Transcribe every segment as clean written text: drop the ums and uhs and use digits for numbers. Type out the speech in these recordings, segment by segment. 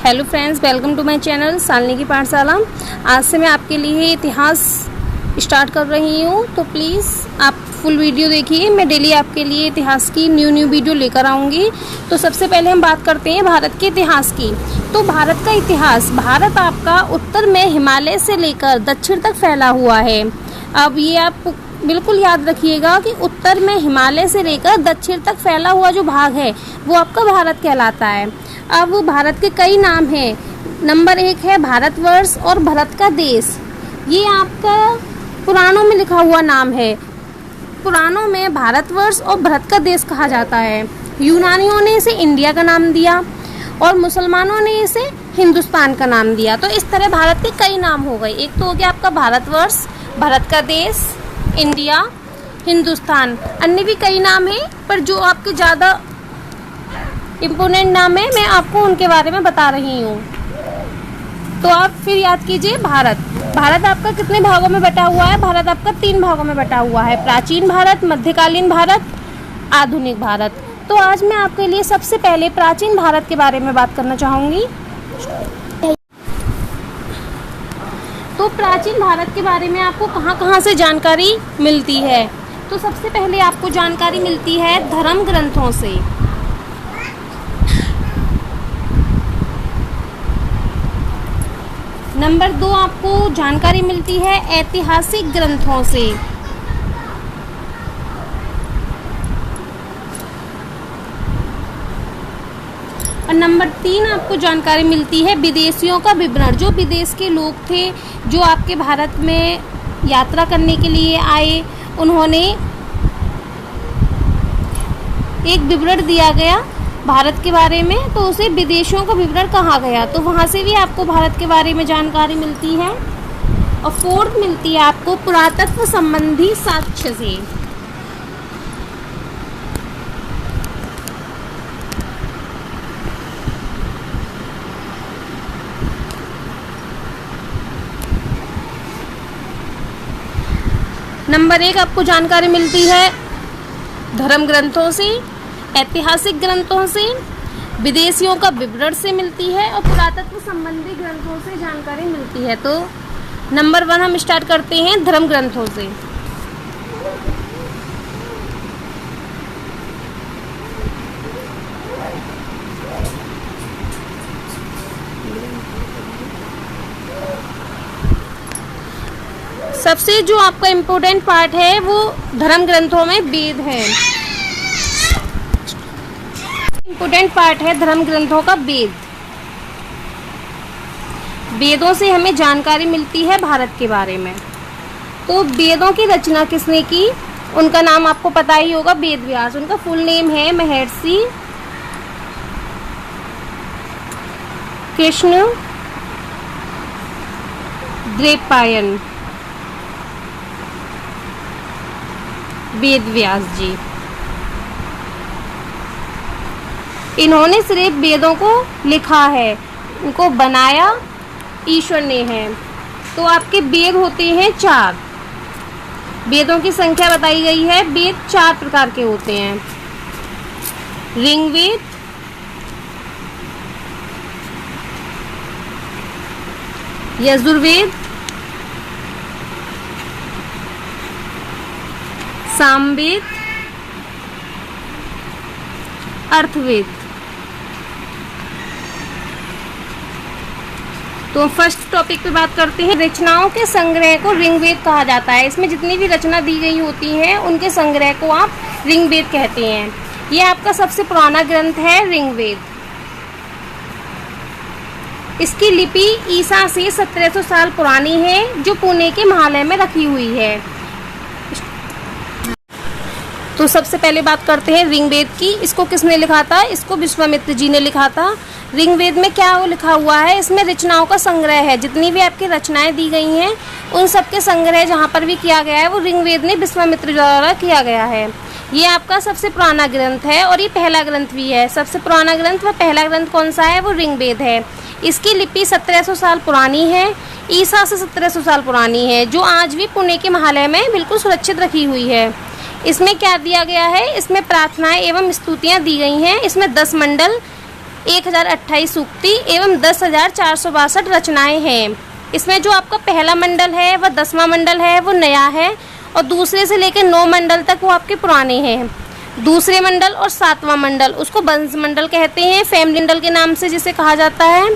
Hello friends, welcome to my channel Shalini ki Pathshala. आज से मैं आपके लिए इतिहास स्टार्ट कर रही हूँ, तो प्लीज़ आप फुल वीडियो देखिए। मैं डेली आपके लिए इतिहास की न्यू वीडियो लेकर आऊँगी। तो सबसे पहले हम बात करते हैं भारत के इतिहास की। तो भारत का इतिहास, भारत आपका उत्तर में हिमालय से लेकर दक्षिण तक फैला हुआ है। अब ये आप बिल्कुल याद रखिएगा कि उत्तर में हिमालय से लेकर दक्षिण तक फैला हुआ जो भाग है वो आपका भारत कहलाता है। अब भारत के कई नाम हैं। नंबर 1 है भारतवर्ष और भारत का देश। ये आपका पुराणों में लिखा हुआ नाम है। पुराणों में भारतवर्ष और भारत का देश कहा जाता है। यूनानियों ने इसे इंडिया का नाम दिया और मुसलमानों ने इसे हिंदुस्तान का नाम दिया। तो इस तरह भारत के कई नाम हो गए। एक तो हो गया आपका भारतवर्ष, भारत का देश, इंडिया, हिंदुस्तान। अन्य भी कई नाम हैं, पर जो आपके ज़्यादा इम्पोर्टेंट नाम है मैं आपको उनके बारे में बता रही हूँ। तो आप फिर याद कीजिए, भारत आपका कितने भागों में बटा हुआ है? भारत आपका 3 भागों में बटा हुआ है। प्राचीन भारत, मध्यकालीन भारत, आधुनिक भारत। तो आज मैं आपके लिए सबसे पहले प्राचीन भारत के बारे में बात करना चाहूँगी। तो प्राचीन भारत के बारे में आपको कहाँ से जानकारी मिलती है? तो सबसे पहले आपको जानकारी मिलती है धर्म ग्रंथों से। नंबर 2 आपको जानकारी मिलती है ऐतिहासिक ग्रंथों से। और नंबर 3 आपको जानकारी मिलती है विदेशियों का विवरण। जो विदेश के लोग थे, जो आपके भारत में यात्रा करने के लिए आए, उन्होंने एक विवरण दिया गया भारत के बारे में, तो उसे विदेशियों का विवरण कहा गया। तो वहाँ से भी आपको भारत के बारे में जानकारी मिलती है। और 4th मिलती है आपको पुरातत्व संबंधी साक्ष्य से। नंबर 1 आपको जानकारी मिलती है धर्म ग्रंथों से, ऐतिहासिक ग्रंथों से, विदेशियों का विवरण से मिलती है और पुरातत्व संबंधी ग्रंथों से जानकारी मिलती है। तो नंबर 1 हम स्टार्ट करते हैं धर्म ग्रंथों से। सबसे जो आपका इम्पोर्टेंट पार्ट है वो धर्म ग्रंथों में वेद है। इम्पोर्टेंट पार्ट है धर्म ग्रंथों का वेद। वेदों से हमें जानकारी मिलती है भारत के बारे में। तो वेदों की रचना किसने की? उनका नाम आपको पता ही होगा, वेद व्यास। उनका फुल नेम है महर्षि कृष्ण द्वैपायन वेद व्यास जी। इन्होंने सिर्फ वेदों को लिखा है, उनको बनाया ईश्वर ने है। तो आपके वेद होते हैं 4। वेदों की संख्या बताई गई है। वेद 4 प्रकार के होते हैं। ऋग्वेद, यजुर्वेद, सामवेद, अर्थवेद। तो फर्स्ट टॉपिक पे बात करते हैं। रचनाओं के संग्रह को ऋग्वेद कहा जाता है। इसमें जितनी भी रचना दी गई होती हैं उनके संग्रह को आप ऋग्वेद कहते हैं। ये आपका सबसे पुराना ग्रंथ है ऋग्वेद। इसकी लिपि ईसा से 1700 साल पुरानी है, जो पुणे के महालय में रखी हुई है। तो सबसे पहले बात करते हैं ऋग्वेद की। इसको किसने लिखा था? इसको विश्वामित्र जी ने लिखा था। ऋग्वेद में क्या वो लिखा हुआ है? इसमें रचनाओं का संग्रह है। जितनी भी आपकी रचनाएं दी गई हैं उन सब के संग्रह जहाँ पर भी किया गया है वो ऋग्वेद ने विश्वामित्र द्वारा किया गया है। ये आपका सबसे पुराना ग्रंथ है और ये पहला ग्रंथ भी है। सबसे पुराना ग्रंथ व पहला ग्रंथ कौन सा है? वो ऋग्वेद है। इसकी लिपि 1700 साल पुरानी है, ईसा से 1700 साल पुरानी है, जो आज भी पुणे के महालय में बिल्कुल सुरक्षित रखी हुई है। इसमें क्या दिया गया है? इसमें प्रार्थनाएं एवं स्तुतियां दी गई हैं। इसमें 10 मंडल 1028 सूक्ति एवं 10,462 रचनाएं हैं। इसमें जो आपका पहला मंडल है वह 10वां मंडल है, वो नया है, और दूसरे से लेकर 9 मंडल तक वो आपके पुराने हैं। दूसरे मंडल और 7वां मंडल उसको वंश मंडल कहते हैं, फैमिली मंडल के नाम से जिसे कहा जाता है।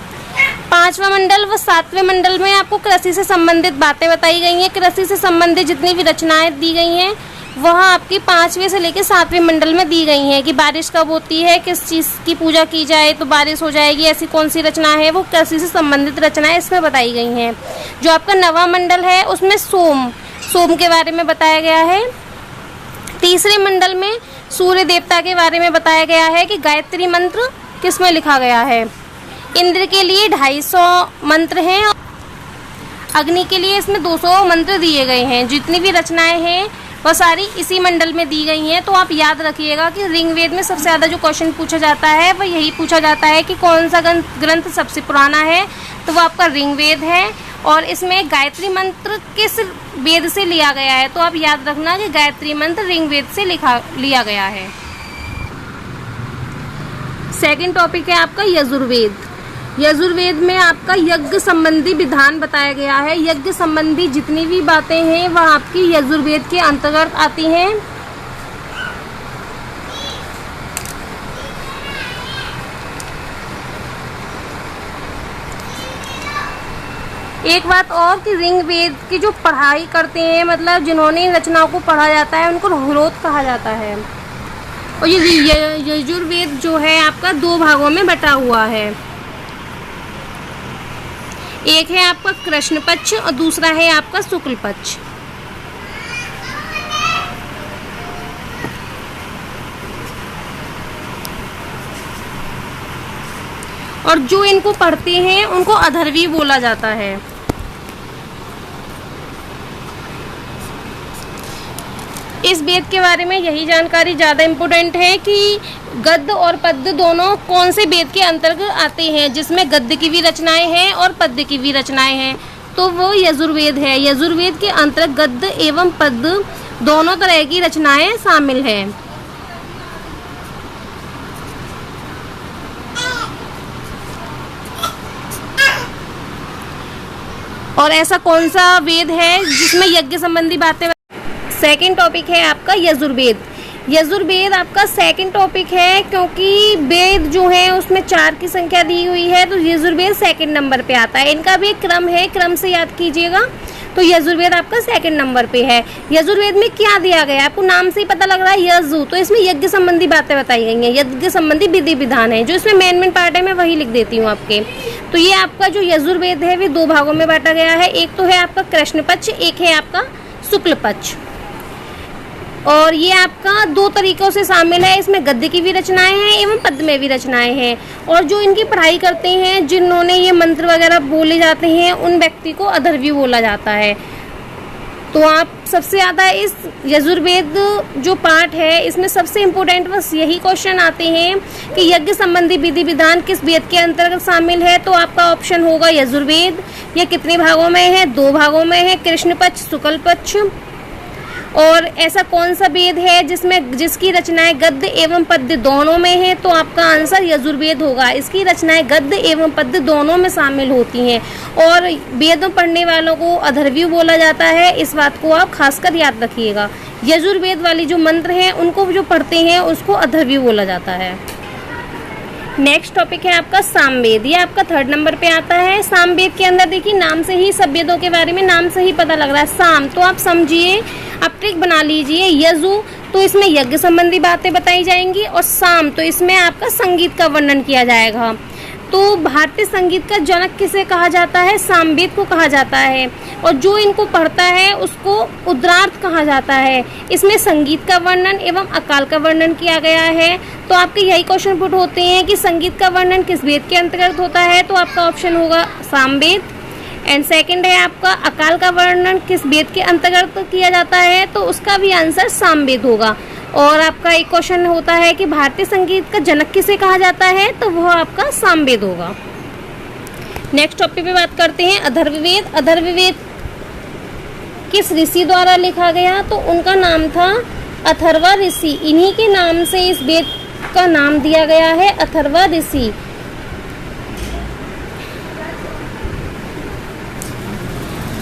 5वां मंडल व 7वें मंडल में आपको कृषि से संबंधित बातें बताई गई हैं। कृषि से संबंधित जितनी भी रचनाएं दी गई हैं वह आपकी 5वें से लेकर 7वें मंडल में दी गई हैं कि बारिश कब होती है, किस चीज़ की पूजा की जाए तो बारिश हो जाएगी, ऐसी कौन सी रचना है, वो कृषि से संबंधित रचनाएं इसमें बताई गई हैं। जो आपका 9वां मंडल है उसमें सोम के बारे में बताया गया है। तीसरे मंडल में सूर्य देवता के बारे में बताया गया है कि गायत्री मंत्र किसमें लिखा गया है। इंद्र के लिए 250 मंत्र हैं, अग्नि के लिए इसमें 200 मंत्र दिए गए हैं। जितनी भी रचनाएं हैं वह सारी इसी मंडल में दी गई हैं। तो आप याद रखिएगा कि ऋग्वेद में सबसे ज़्यादा जो क्वेश्चन पूछा जाता है वह यही पूछा जाता है कि कौन सा ग्रंथ सबसे पुराना है, तो वो आपका ऋग्वेद है। और इसमें गायत्री मंत्र किस वेद से लिया गया है, तो आप याद रखना कि गायत्री मंत्र ऋग्वेद से लिया गया है। सेकंड टॉपिक है आपका यजुर्वेद। यजुर्वेद में आपका यज्ञ संबंधी विधान बताया गया है। यज्ञ संबंधी जितनी भी बातें हैं वह आपकी यजुर्वेद के अंतर्गत आती हैं। एक बात और कि ऋग्वेद की जो पढ़ाई करते हैं, मतलब जिन्होंने इन रचनाओं को पढ़ा जाता है उनको ऋग्वेद कहा जाता है। और ये यजुर्वेद जो है आपका 2 भागों में बटा हुआ है। एक है आपका कृष्ण पक्ष और दूसरा है आपका शुक्ल पक्ष। और जो इनको पढ़ते हैं उनको अथर्वी बोला जाता है। इस वेद के बारे में यही जानकारी ज़्यादा इम्पोर्टेंट है कि गद्य और पद्य दोनों कौन से वेद के अंतर्गत आते हैं, जिसमें गद्य की भी रचनाएं हैं और पद्य की भी रचनाएं हैं, तो वो यजुर्वेद है। यजुर्वेद के अंतर्गत गद्य एवं पद्य दोनों तरह की रचनाएं शामिल हैं। और ऐसा कौन सा वेद है जिसमें यज्ञ संबंधी बातें। सेकंड टॉपिक है आपका यजुर्वेद। यजुर्वेद आपका सेकंड टॉपिक है क्योंकि वेद जो है उसमें 4 की संख्या दी हुई है, तो यजुर्वेद सेकंड नंबर पे आता है। इनका भी एक क्रम है, क्रम से याद कीजिएगा। तो यजुर्वेद आपका सेकंड नंबर पे है। यजुर्वेद में क्या दिया गया है, आपको नाम से ही पता लग रहा है यजु, तो इसमें यज्ञ संबंधी बातें बताई गई हैं। यज्ञ संबंधी विधि विधान है, जो इसमें मेन पार्ट है मैं वही लिख देती हूँ आपके। तो ये आपका जो यजुर्वेद है वे 2 भागों में बांटा गया है। एक तो है आपका कृष्ण पक्ष, एक है आपका शुक्ल पक्ष। और ये आपका 2 तरीकों से शामिल है। इसमें गद्य की भी रचनाएं हैं एवं पद्य में भी रचनाएं हैं। और जो इनकी पढ़ाई करते हैं, जिन्होंने ये मंत्र वगैरह बोले जाते हैं, उन व्यक्ति को अथर्वी बोला जाता है। तो आप सबसे ज़्यादा इस यजुर्वेद जो पार्ट है इसमें सबसे इम्पोर्टेंट बस यही क्वेश्चन आते हैं कि यज्ञ संबंधी विधि विधान किस वेद के अंतर्गत शामिल है, तो आपका ऑप्शन होगा यजुर्वेद। ये कितने भागों में है, 2 भागों में है, कृष्ण पक्ष शुक्ल पक्ष। और ऐसा कौन सा वेद है जिसकी रचनाएं गद्य एवं पद्य दोनों में है, तो आपका आंसर यजुर्वेद होगा। इसकी रचनाएं गद्य एवं पद्य दोनों में शामिल होती हैं। और वेदों पढ़ने वालों को अथर्वी बोला जाता है, इस बात को आप खासकर याद रखिएगा। यजुर्वेद वाली जो मंत्र हैं उनको जो पढ़ते हैं उसको अथर्वी बोला जाता है। नेक्स्ट टॉपिक है आपका सामवेद। ये आपका 3rd नंबर पे आता है। सामवेद के अंदर देखिए नाम से ही सब वेदों के बारे में नाम से ही पता लग रहा है। साम तो आप समझिए, आप ट्रिक बना लीजिए। यजु तो इसमें यज्ञ संबंधी बातें बताई जाएंगी, और साम तो इसमें आपका संगीत का वर्णन किया जाएगा। तो भारतीय संगीत का जनक किसे कहा जाता है, सामवेद को कहा जाता है। और जो इनको पढ़ता है उसको उद्रार्थ कहा जाता है। इसमें संगीत का वर्णन एवं अकाल का वर्णन किया गया है। तो आपके यही क्वेश्चन पुट होते हैं कि संगीत का वर्णन किस वेद के अंतर्गत होता है, तो आपका ऑप्शन होगा सामवेद। एंड सेकंड है आपका अकाल का वर्णन किस वेद के अंतर्गत किया जाता है, तो उसका भी आंसर सामवेद होगा। और आपका एक क्वेश्चन होता है कि भारतीय संगीत का जनक किसे कहा जाता है, तो वह आपका सामवेद होगा। नेक्स्ट टॉपिक पे बात करते हैं अथर्ववेद। अथर्ववेद किस ऋषि द्वारा लिखा गया, तो उनका नाम था अथर्वा ऋषि। इन्हीं के नाम से इस वेद का नाम दिया गया है, अथर्वा ऋषि।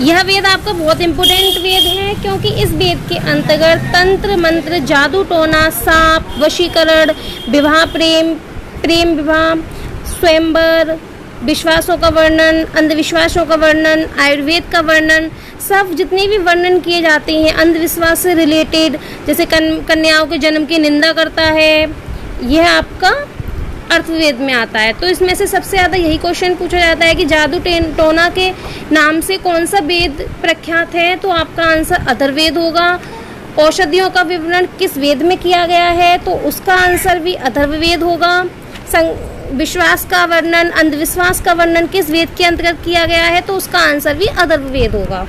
यह वेद आपका बहुत इम्पोर्टेंट वेद है, क्योंकि इस वेद के अंतर्गत तंत्र मंत्र, जादू टोना, सांप, वशीकरण, विवाह, प्रेम विवाह, स्वयंवर, विश्वासों का वर्णन, अंधविश्वासों का वर्णन, आयुर्वेद का वर्णन, सब जितने भी वर्णन किए जाते हैं अंधविश्वास से रिलेटेड, जैसे कन्याओं के जन्म की निंदा करता है, यह आपका अर्थवेद में आता है। तो इसमें से सबसे ज़्यादा यही क्वेश्चन पूछा जाता है कि जादू टोना के नाम से कौन सा वेद प्रख्यात है, तो आपका आंसर अथर्ववेद होगा। औषधियों का विवरण किस वेद में किया गया है, तो उसका आंसर भी अथर्ववेद होगा। विश्वास का वर्णन, अंधविश्वास का वर्णन किस वेद के अंतर्गत किया गया है, तो उसका आंसर भी अथर्ववेद होगा।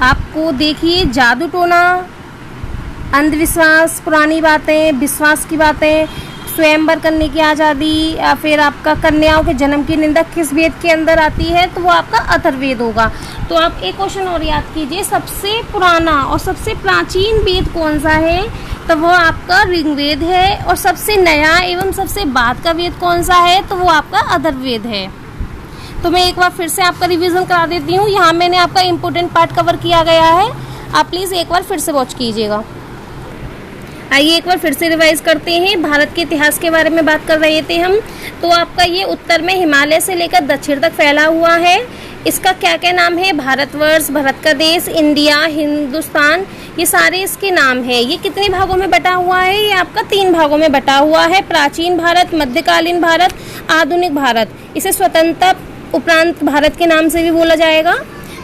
आपको देखिए, जादू टोना, अंधविश्वास, पुरानी बातें, विश्वास की बातें, स्वयंवर करने की आज़ादी, या फिर आपका कन्याओं के जन्म की निंदा किस वेद के अंदर आती है, तो वो आपका अथर्ववेद होगा। तो आप एक क्वेश्चन और याद कीजिए, सबसे पुराना और सबसे प्राचीन वेद कौन सा है, तो वो आपका ऋग्वेद है। और सबसे नया एवं सबसे बाद का वेद कौन सा है, तो वो आपका अथर्ववेद है। तो मैं एक बार फिर से आपका रिवीजन करा देती हूँ। यहाँ मैंने आपका इम्पोर्टेंट पार्ट कवर किया गया है, आप प्लीज़ एक बार फिर से वॉच कीजिएगा। आइए एक बार फिर से रिवाइज करते हैं। भारत के इतिहास के बारे में बात कर रहे थे हम। तो आपका ये उत्तर में हिमालय से लेकर दक्षिण तक फैला हुआ है। इसका क्या क्या नाम है, भारतवर्ष, भारत का देश, इंडिया, हिंदुस्तान, ये सारे इसके नाम है। ये कितने भागों में बटा हुआ है, ये आपका 3 भागों में बटा हुआ है। प्राचीन भारत, मध्यकालीन भारत, आधुनिक भारत। इसे स्वतंत्रता उपरांत भारत के नाम से भी बोला जाएगा।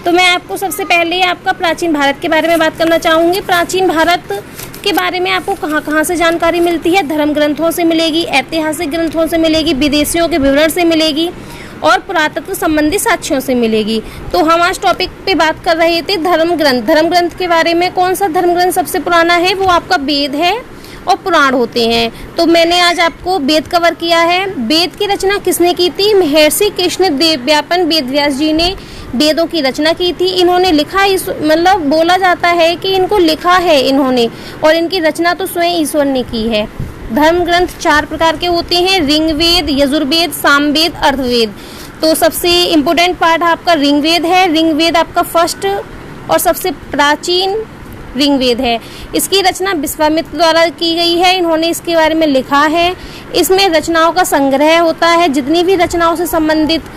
तो मैं आपको सबसे पहले आपका प्राचीन भारत के बारे में बात करना चाहूँगी। प्राचीन भारत के बारे में आपको कहाँ से जानकारी मिलती है, धर्म ग्रंथों से मिलेगी, ऐतिहासिक ग्रंथों से मिलेगी, विदेशियों के विवरण से मिलेगी और पुरातत्व संबंधी साक्ष्यों से मिलेगी। तो हम आज टॉपिक पे बात कर रहे थे धर्म ग्रंथ। धर्म ग्रंथ के बारे में कौन सा धर्म ग्रंथ सबसे पुराना है, वो आपका वेद है और पुराण होते हैं। तो मैंने आज आपको वेद कवर किया है। वेद की रचना किसने की थी, महर्षि कृष्णदेवव्यापन वेदव्यास जी ने वेदों की रचना की थी। इन्होंने लिखा, मतलब बोला जाता है कि इनको लिखा है इन्होंने, और इनकी रचना तो स्वयं ईश्वर ने की है। धर्म ग्रंथ 4 प्रकार के होते हैं, ऋग्वेद, यजुर्वेद, सामवेद, अथर्ववेद। तो सबसे इम्पोर्टेंट पार्ट आपका ऋग्वेद है। ऋग्वेद आपका फर्स्ट और सबसे प्राचीन ऋग्वेद है। इसकी रचना विश्वामित्र द्वारा की गई है, इन्होंने इसके बारे में लिखा है। इसमें रचनाओं का संग्रह होता है, जितनी भी रचनाओं से संबंधित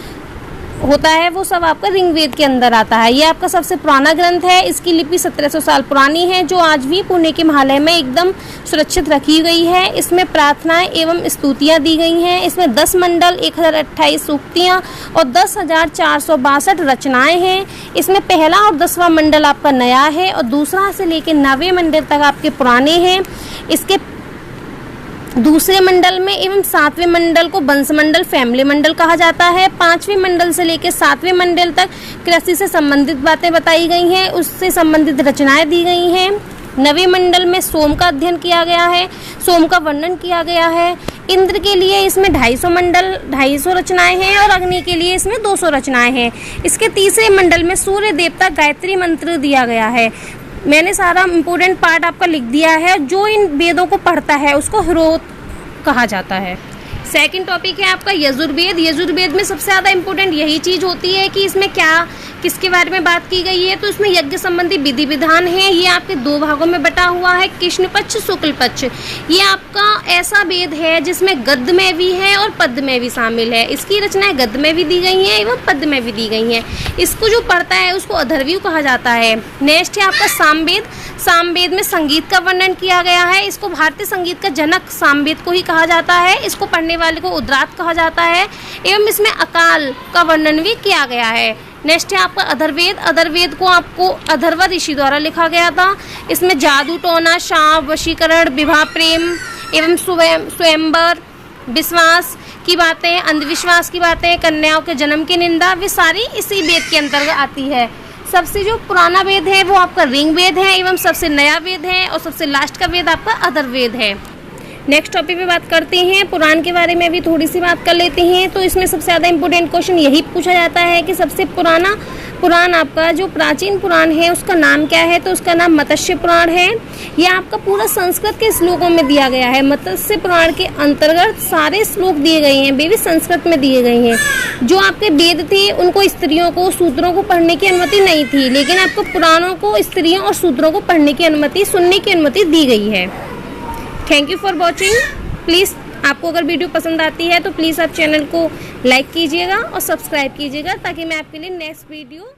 होता है वो सब आपका ऋग्वेद के अंदर आता है। ये आपका सबसे पुराना ग्रंथ है। इसकी लिपि 1700 साल पुरानी है, जो आज भी पुणे के महालय में एकदम सुरक्षित रखी गई है। इसमें प्रार्थनाएं एवं स्तुतियां दी गई हैं। इसमें 10 मंडल, 1028 सूक्तियां और 10,462 रचनाएं हैं। इसमें पहला और 10वां मंडल आपका नया है और दूसरा से लेकर 9वें मंडल तक आपके पुराने हैं। इसके दूसरे मंडल में एवं 7वें मंडल को वंश मंडल, फैमिली मंडल कहा जाता है। 5वें मंडल से लेकर 7वें मंडल तक कृषि से संबंधित बातें बताई गई हैं, उससे संबंधित रचनाएं दी गई हैं। 9वें मंडल में सोम का अध्ययन किया गया है, सोम का वर्णन किया गया है। इंद्र के लिए इसमें 250 रचनाएं हैं और अग्नि के लिए इसमें 200 रचनाएं हैं। इसके तीसरे मंडल में सूर्य देवता गायत्री मंत्र दिया गया है। मैंने सारा इम्पोर्टेंट पार्ट आपका लिख दिया है। जो इन वेदों को पढ़ता है उसको ह्रोत कहा जाता है। सेकंड टॉपिक है आपका यजुर्वेद। यजुर्वेद में सबसे ज़्यादा इम्पोर्टेंट यही चीज़ होती है कि इसमें क्या किसके बारे में बात की गई है। तो इसमें यज्ञ संबंधी विधि विधान है। ये आपके 2 भागों में बटा हुआ है, कृष्ण पक्ष, शुक्ल पक्ष। ये आपका ऐसा वेद है जिसमें गद्य में भी है और पद्य में भी शामिल है। इसकी रचनाएं गद्य में भी दी गई हैं एवं पद्य में भी दी गई हैं। इसको जो पढ़ता है उसको अथर्ववेद कहा जाता है। नेक्स्ट है आपका सामवेद। सामवेद में संगीत का वर्णन किया गया है। इसको भारतीय संगीत का जनक सामवेद को ही कहा जाता है। इसको पढ़ने वाले को उद्रात कहा जाता है एवं इसमें अकाल का वर्णन भी किया गया है। नेक्स्ट है आपका अथर्ववेद। अथर्ववेद को आपको अथर्व ऋषि द्वारा लिखा गया था। इसमें जादू टोना, शाप, वशीकरण, विवाह, प्रेम एवं स्वयंवर, विश्वास की बातें, अंधविश्वास की बातें, कन्याओं के जन्म की निंदा, वे सारी इसी वेद के अंतर्गत आती है। सबसे जो पुराना वेद है वो आपका ऋग्वेद है एवं सबसे नया वेद है और सबसे लास्ट का वेद आपका अथर्ववेद है। नेक्स्ट टॉपिक पे बात करते हैं पुराण के बारे में भी थोड़ी सी बात कर लेते हैं। तो इसमें सबसे ज़्यादा इंपॉर्टेंट क्वेश्चन यही पूछा जाता है कि सबसे पुराना पुराण आपका जो प्राचीन पुराण है उसका नाम क्या है, तो उसका नाम मत्स्य पुराण है। यह आपका पूरा संस्कृत के श्लोकों में दिया गया है। मत्स्य पुराण के अंतर्गत सारे श्लोक दिए गए हैं, वे भी संस्कृत में दिए गए हैं। जो आपके वेद थे उनको स्त्रियों को सूत्रों को पढ़ने की अनुमति नहीं थी, लेकिन आपको पुराणों को स्त्रियों और सूत्रों को पढ़ने की अनुमति, सुनने की अनुमति दी गई है। Thank you for watching. Please आपको अगर वीडियो पसंद आती है तो प्लीज़ आप चैनल को लाइक कीजिएगा और सब्सक्राइब कीजिएगा, ताकि मैं आपके लिए नेक्स्ट वीडियो